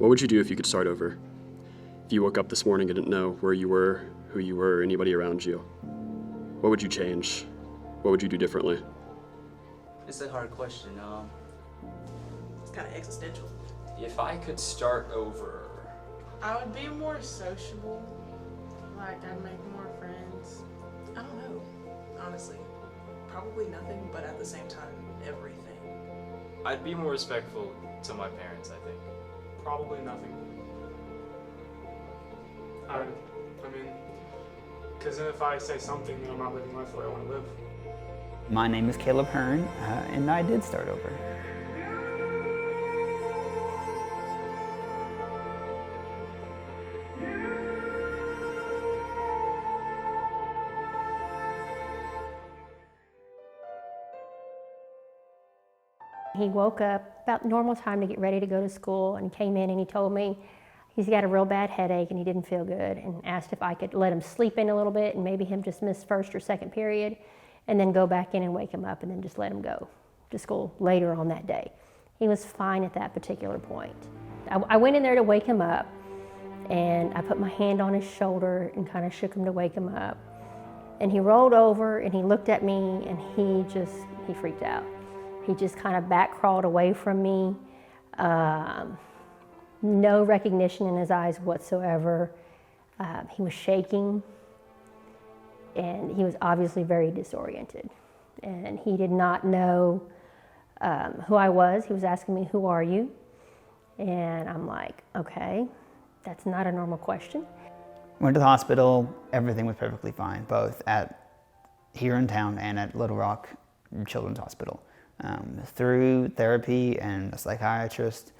What would you do if you could start over? If you woke up this morning and didn't know where you were, who you were, or anybody around you, what would you change? What would you do differently? It's a hard question. It's kind of existential. If I could start over, I would be more sociable. Like, I'd make more friends. I don't know, honestly. Probably nothing, but at the same time, everything. I'd be more respectful to my parents, I think. Probably nothing. I mean, because then if I say something, then I'm not living life the way I want to live. My name is Caleb Hearn, and I did start over. He woke up about normal time to get ready to go to school and came in and he told me he's got a real bad headache and he didn't feel good, and asked if I could let him sleep in a little bit and maybe him just miss first or second period and then go back in and wake him up and then just let him go to school later on that day. He was fine at that particular point. I went in there to wake him up and I put my hand on his shoulder and kind of shook him to wake him up. And he rolled over and he looked at me and he freaked out. He just kind of back crawled away from me. No recognition in his eyes whatsoever. He was shaking and he was obviously very disoriented. And he did not know who I was. He was asking me, "Who are you?" And I'm like, okay, that's not a normal question. Went to the hospital, everything was perfectly fine, both here in town and at Little Rock Children's Hospital. Through therapy and a psychiatrist,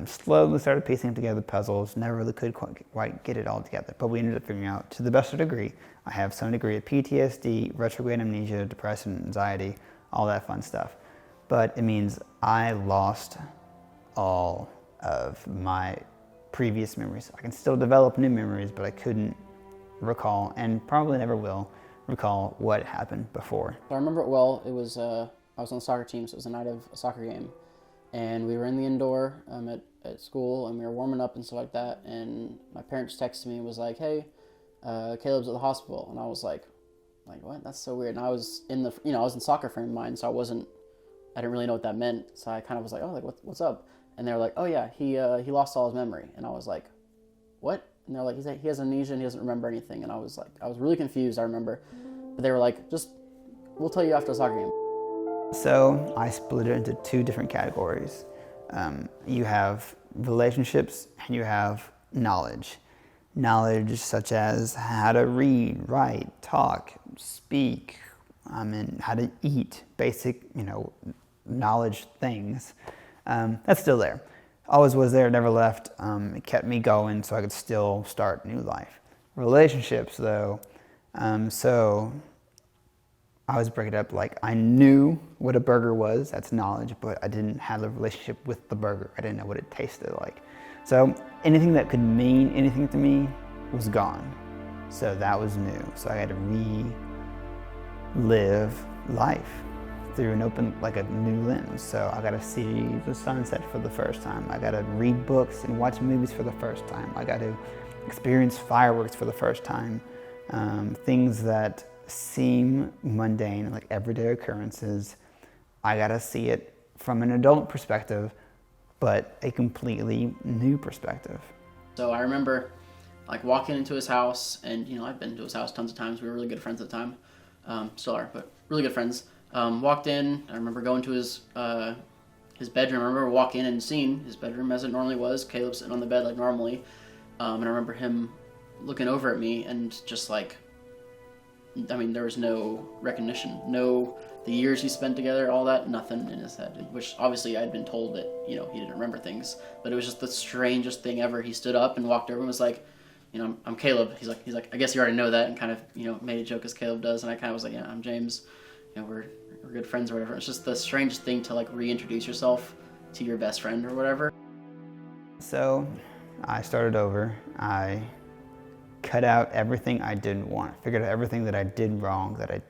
slowly started piecing together the puzzles, never really could quite get it all together, but we ended up figuring out, to the best of degree, I have some degree of PTSD, retrograde amnesia, depression, anxiety, all that fun stuff. But it means I lost all of my previous memories. I can still develop new memories, but I couldn't recall, and probably never will, recall what happened before. I remember it well. It was, I was on the soccer team, so it was the night of a soccer game. And we were in the indoor at school, and we were warming up and stuff like that. And my parents texted me and was like, "Hey, Caleb's at the hospital." And I was like, what? That's so weird. And I was in the, I was in soccer frame of mind, so I didn't really know what that meant. So I kind of was like, oh, like what's up? And they were like, "Oh yeah, he lost all his memory." And I was like, "What?" And they're like, he has amnesia and he doesn't remember anything. And I was really confused, I remember. But they were like, we'll tell you after the soccer game. So I split it into two different categories. You have relationships and you have knowledge. Knowledge such as how to read, write, talk, speak, and how to eat, basic, knowledge things. That's still there. Always was there, never left. It kept me going so I could still start new life. Relationships though, so I always break it up like I knew what a burger was, that's knowledge, but I didn't have a relationship with the burger. I didn't know what it tasted like. So anything that could mean anything to me was gone. So that was new. So I had to relive life through a new lens. So I got to see the sunset for the first time. I got to read books and watch movies for the first time. I got to experience fireworks for the first time. Things that seem mundane, like everyday occurrences, I got to see it from an adult perspective, but a completely new perspective. So I remember walking into his house, and I've been to his house tons of times. We were really good friends at the time, still are, but really good friends. Walked in. I remember going to his bedroom. I remember walking in and seeing his bedroom as it normally was. Caleb sitting on the bed like normally, and I remember him looking over at me and just there was no recognition, the years he spent together, all that, nothing in his head. Which obviously I'd been told that he didn't remember things, but it was just the strangest thing ever. He stood up and walked over and was like, "I'm Caleb." He's like, "I guess you already know that," and kind of made a joke as Caleb does, and I kind of was like, "Yeah, I'm James. We're good friends or whatever." It's just the strangest thing to reintroduce yourself to your best friend or whatever. So I started over. I cut out everything I didn't want. Figured out everything that I did wrong, that I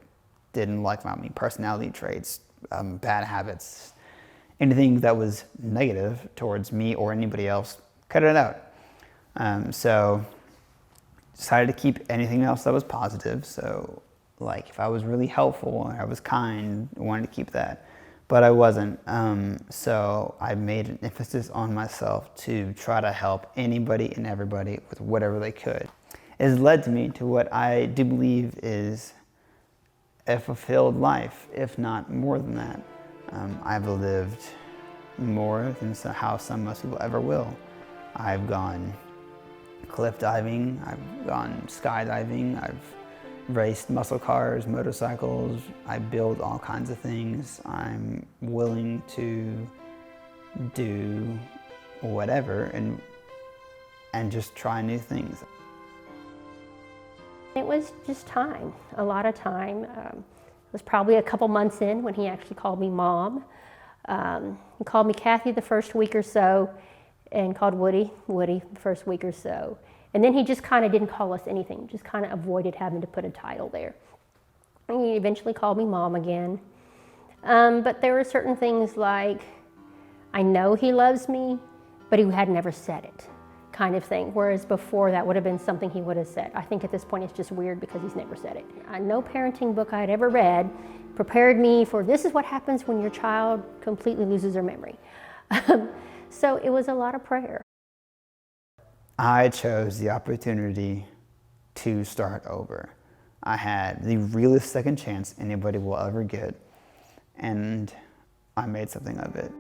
didn't like about me, personality traits, bad habits, anything that was negative towards me or anybody else, cut it out. So decided to keep anything else that was positive. So like if I was really helpful, I was kind, I wanted to keep that, but I wasn't. So I made an emphasis on myself to try to help anybody and everybody with whatever they could. It has led to me to what I do believe is a fulfilled life, if not more than that. I've lived more than how some most people ever will. I've gone cliff diving, I've gone skydiving, I've raced muscle cars, motorcycles, I build all kinds of things. I'm willing to do whatever and just try new things. It was just time, a lot of time. It was probably a couple months in when he actually called me Mom. He called me Kathy the first week or so, and called Woody the first week or so. And then he just kind of didn't call us anything, just kind of avoided having to put a title there. And he eventually called me Mom again. But there were certain things like, I know he loves me, but he had never said it, kind of thing. Whereas before that would have been something he would have said. I think at this point it's just weird because he's never said it. No parenting book I had ever read prepared me for this is what happens when your child completely loses their memory. So it was a lot of prayer. I chose the opportunity to start over. I had the realest second chance anybody will ever get, and I made something of it.